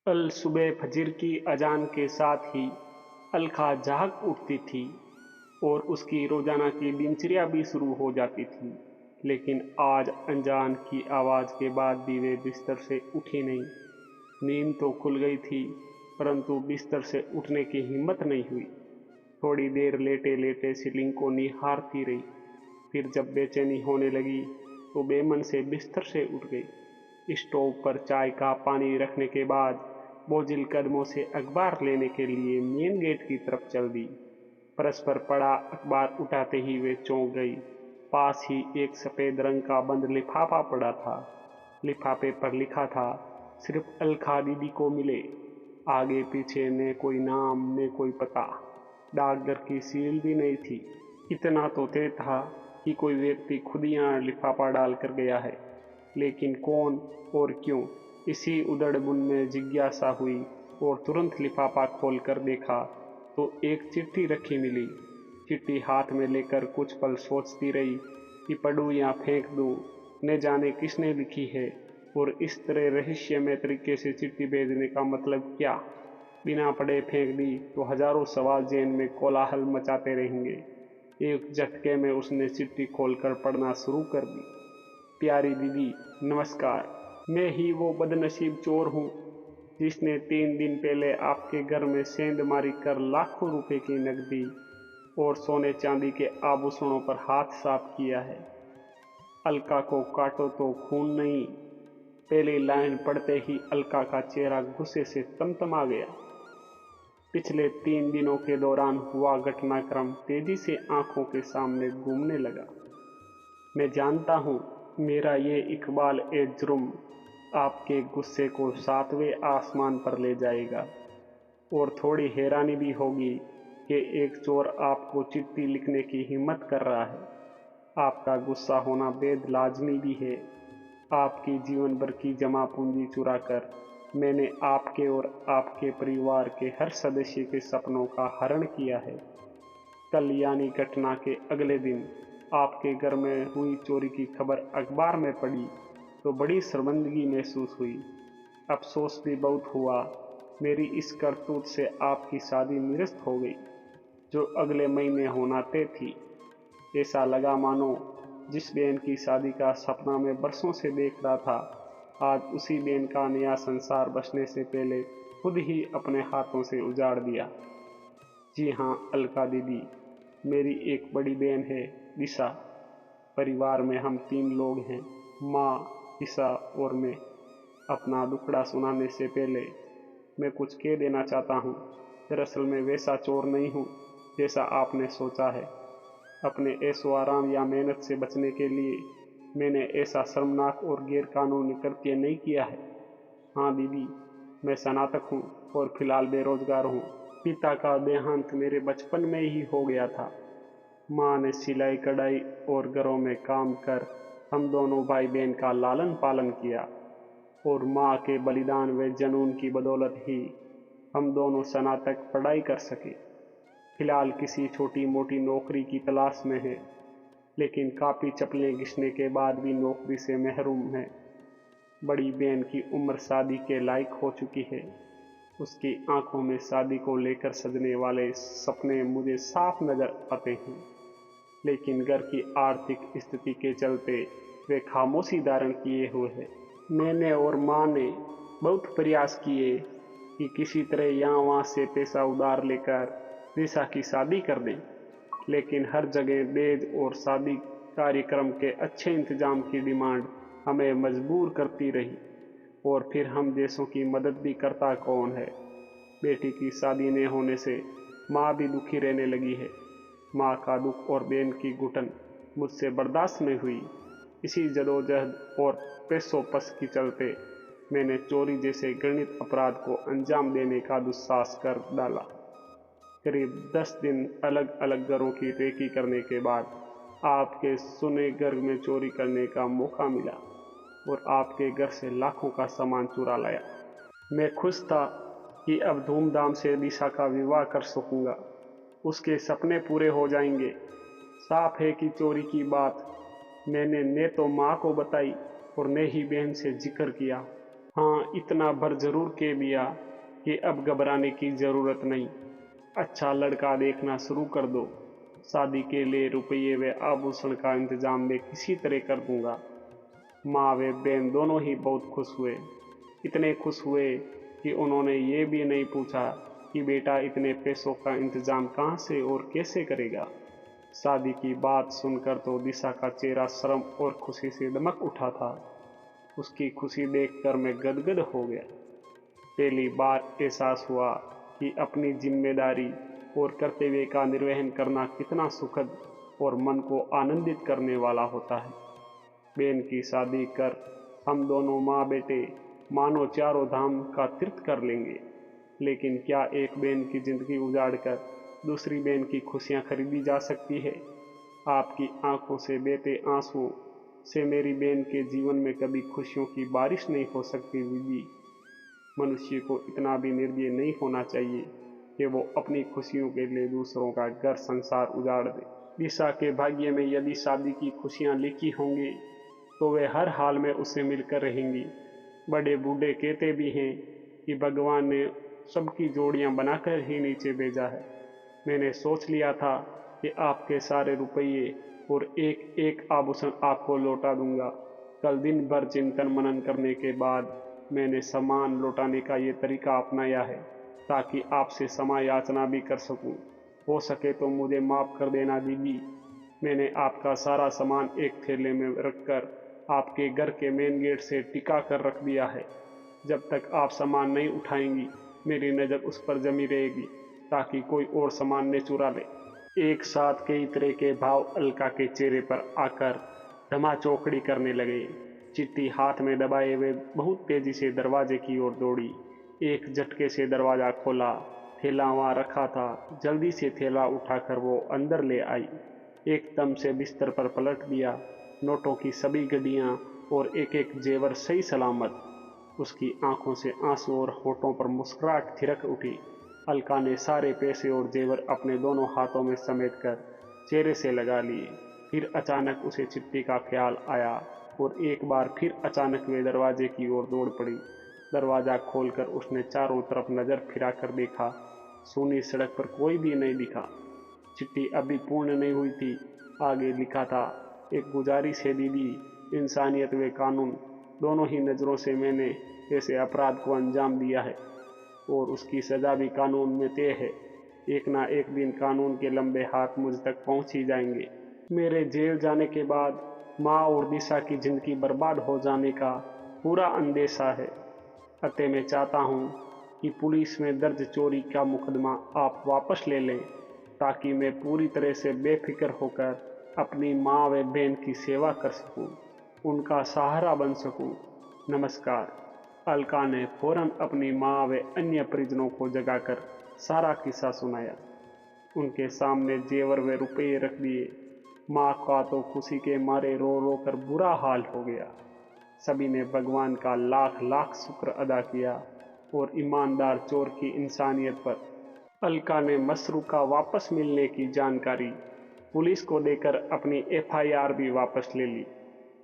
अल सुबह फजर की अजान के साथ ही अलका जाग उठती थी और उसकी रोजाना की दिनचर्या भी शुरू हो जाती थी। लेकिन आज अनजान की आवाज के बाद भी वे बिस्तर से उठी नहीं। नींद तो खुल गई थी, परंतु बिस्तर से उठने की हिम्मत नहीं हुई। थोड़ी देर लेटे लेटे सीलिंग को निहारती रही। फिर जब बेचैनी होने लगी तो बेमन से बिस्तर से उठ गई। स्टोव पर चाय का पानी रखने के बाद बोझिल कदमों से अखबार लेने के लिए मेन गेट की तरफ चल दी। फर्श पर पड़ा अखबार उठाते ही वे चौंक गई। पास ही एक सफेद रंग का बंद लिफाफा पड़ा था। लिफाफे पर लिखा था, सिर्फ अलका दीदी को मिले। आगे पीछे न कोई नाम न कोई पता, डाकघर की सील भी नहीं थी। इतना तो तय था कि कोई व्यक्ति खुद यहाँ लिफाफा डाल कर गया है, लेकिन कौन और क्यों, इसी उधड़बुन में जिज्ञासा हुई। और तुरंत लिफाफा खोल कर देखा तो एक चिट्ठी रखी मिली। चिट्ठी हाथ में लेकर कुछ पल सोचती रही कि पढ़ूं या फेंक दूं। न जाने किसने लिखी है और इस तरह रहस्यमय तरीके से चिट्ठी भेजने का मतलब क्या। बिना पढ़े फेंक दी तो हजारों सवाल जेन में कोलाहल मचाते रहेंगे। एक झटके में उसने चिट्ठी खोलकर पढ़ना शुरू कर दी। प्यारी दीदी, नमस्कार। मैं ही वो बदनसीब चोर हूँ जिसने 3 दिन पहले आपके घर में सेंधमारी कर लाखों रुपए की नकदी और सोने चांदी के आभूषणों पर हाथ साफ किया है। अलका को काटो तो खून नहीं। पहली लाइन पढ़ते ही अलका का चेहरा गुस्से से तमतमा गया। पिछले 3 दिनों के दौरान हुआ घटनाक्रम तेजी से आंखों के सामने घूमने लगा। मैं जानता हूँ मेरा ये इकबाल ए जुर्म आपके गुस्से को 7वें आसमान पर ले जाएगा, और थोड़ी हैरानी भी होगी कि एक चोर आपको चिट्ठी लिखने की हिम्मत कर रहा है। आपका गुस्सा होना बेहद लाजमी भी है। आपकी जीवन भर की जमा पूंजी चुराकर मैंने आपके और आपके परिवार के हर सदस्य के सपनों का हरण किया है। कल यानी घटना के अगले दिन आपके घर में हुई चोरी की खबर अखबार में पड़ी तो बड़ी शर्मिंदगी महसूस हुई। अफसोस भी बहुत हुआ। मेरी इस करतूत से आपकी शादी निरस्त हो गई, जो अगले महीने होना तय थी। ऐसा लगा मानो जिस बहन की शादी का सपना मैं बरसों से देख रहा था, आज उसी बहन का नया संसार बसने से पहले खुद ही अपने हाथों से उजाड़ दिया। जी हाँ अलका दीदी, मेरी एक बड़ी बहन है दिशा। परिवार में हम 3 लोग हैं, माँ, दिशा और मैं। अपना दुखड़ा सुनाने से पहले मैं कुछ कह देना चाहता हूँ। दरअसल मैं वैसा चोर नहीं हूँ जैसा आपने सोचा है। अपने ऐशो आराम या मेहनत से बचने के लिए मैंने ऐसा शर्मनाक और गैर कानूनी कृत्य नहीं किया है। हाँ दीदी, मैं स्नातक हूँ और फिलहाल बेरोजगार हूँ। पिता का देहांत मेरे बचपन में ही हो गया था। माँ ने सिलाई कढ़ाई और घरों में काम कर हम दोनों भाई बहन का लालन पालन किया, और माँ के बलिदान व जनून की बदौलत ही हम दोनों स्नातक पढ़ाई कर सके। फिलहाल किसी छोटी मोटी नौकरी की तलाश में है, लेकिन काफ़ी चप्पलें घिसने के बाद भी नौकरी से महरूम है। बड़ी बहन की उम्र शादी के लायक हो चुकी है। उसकी आंखों में शादी को लेकर सजने वाले सपने मुझे साफ नजर आते हैं, लेकिन घर की आर्थिक स्थिति के चलते वे खामोशी धारण किए हुए हैं। मैंने और माँ ने बहुत प्रयास किए कि किसी तरह यहाँ वहाँ से पैसा उधार लेकर दिशा की शादी कर दें, लेकिन हर जगह दहेज और शादी कार्यक्रम के अच्छे इंतजाम की डिमांड हमें मजबूर करती रही। और फिर हम देशों की मदद भी करता कौन है। बेटी की शादी न होने से माँ भी दुखी रहने लगी है। माँ का दुख और बहन की घुटन मुझसे बर्दाश्त नहीं हुई। इसी जदोजहद और पैसोपस की चलते मैंने चोरी जैसे घृणित अपराध को अंजाम देने का दुस्साहस कर डाला। करीब 10 दिन अलग अलग घरों की रेकी करने के बाद आपके सुने घर में चोरी करने का मौका मिला और आपके घर से लाखों का सामान चुरा लाया। मैं खुश था कि अब धूमधाम से दिशा का विवाह कर सकूंगा। उसके सपने पूरे हो जाएंगे। साफ है कि चोरी की बात मैंने न तो माँ को बताई और न ही बहन से जिक्र किया। हाँ, इतना भर जरूर के दिया कि अब घबराने की ज़रूरत नहीं। अच्छा लड़का देखना शुरू कर दो। शादी के लिए रुपये व आभूषण का इंतजाम मैं किसी तरह कर दूंगा। माँ व बहन दोनों ही बहुत खुश हुए। इतने खुश हुए कि उन्होंने ये भी नहीं पूछा कि बेटा इतने पैसों का इंतजाम कहाँ से और कैसे करेगा। शादी की बात सुनकर तो दिशा का चेहरा शर्म और खुशी से दमक उठा था। उसकी खुशी देखकर मैं गदगद हो गया। पहली बार एहसास हुआ कि अपनी जिम्मेदारी और कर्तव्य का निर्वहन करना कितना सुखद और मन को आनंदित करने वाला होता है। बहन की शादी कर हम दोनों माँ बेटे मानो चारों धाम का तीर्थ कर लेंगे। लेकिन क्या एक बहन की जिंदगी उजाड़ कर दूसरी बहन की खुशियाँ खरीदी जा सकती है? आपकी आंखों से बहते आंसुओं से मेरी बहन के जीवन में कभी खुशियों की बारिश नहीं हो सकती दीदी। मनुष्य को इतना भी निर्दयी नहीं होना चाहिए कि वो अपनी खुशियों के लिए दूसरों का घर संसार उजाड़ दे। दिशा के भाग्य में यदि शादी की खुशियाँ लिखी होंगी तो वे हर हाल में उससे मिलकर रहेंगी। बड़े बूढ़े कहते भी हैं कि भगवान ने सबकी जोड़ियां बनाकर ही नीचे भेजा है। मैंने सोच लिया था कि आपके सारे रुपये और एक एक आभूषण आपको लौटा दूंगा। कल दिन भर चिंतन मनन करने के बाद मैंने सामान लौटाने का ये तरीका अपनाया है ताकि आपसे क्षमा याचना भी कर सकूं। हो सके तो मुझे माफ़ कर देना दीदी। मैंने आपका सारा सामान एक थैले में रखकर आपके घर के मेन गेट से टिका कर रख दिया है। जब तक आप सामान नहीं उठाएंगी मेरी नज़र उस पर जमी रहेगी ताकि कोई और सामान न चुरा ले। एक साथ कई तरह के भाव अलका के चेहरे पर आकर धमाचौकड़ी करने लगे। चिट्ठी हाथ में दबाए हुए बहुत तेजी से दरवाजे की ओर दौड़ी। एक झटके से दरवाज़ा खोला। थैला वहाँ रखा था। जल्दी से थैला उठाकर वो अंदर ले आई। एकदम से बिस्तर पर पलट दिया। नोटों की सभी गड्डियाँ और एक एक जेवर सही सलामत। उसकी आंखों से आंसू और होठों पर मुस्कुराहट थिरक उठी। अलका ने सारे पैसे और जेवर अपने दोनों हाथों में समेटकर चेहरे से लगा लिए। फिर अचानक उसे चिट्ठी का ख्याल आया और एक बार फिर अचानक वे दरवाजे की ओर दौड़ पड़ी। दरवाज़ा खोलकर उसने चारों तरफ नज़र फिराकर देखा। सूनी सड़क पर कोई भी नहीं दिखा। चिट्ठी अभी पूर्ण नहीं हुई थी। आगे लिखा था, एक गुजारिश है दीदी, इंसानियत व कानून दोनों ही नज़रों से मैंने ऐसे अपराध को अंजाम दिया है और उसकी सज़ा भी कानून में तय है। एक ना एक दिन कानून के लंबे हाथ मुझ तक पहुंच ही जाएंगे। मेरे जेल जाने के बाद माँ और दिशा की जिंदगी बर्बाद हो जाने का पूरा अंदेशा है। अतः मैं चाहता हूँ कि पुलिस में दर्ज चोरी का मुकदमा आप वापस ले लें ताकि मैं पूरी तरह से बेफिक्र होकर अपनी माँ व बहन की सेवा कर सकूँ, उनका सहारा बन सकूँ। नमस्कार। अलका ने फौरन अपनी माँ व अन्य परिजनों को जगाकर सारा किस्सा सुनाया। उनके सामने जेवर व रुपये रख दिए। माँ का तो खुशी के मारे रो रो कर बुरा हाल हो गया। सभी ने भगवान का लाख लाख शुक्र अदा किया और ईमानदार चोर की इंसानियत पर अलका ने मसरूका वापस मिलने की जानकारी पुलिस को देकर अपनी एफआईआर भी वापस ले ली।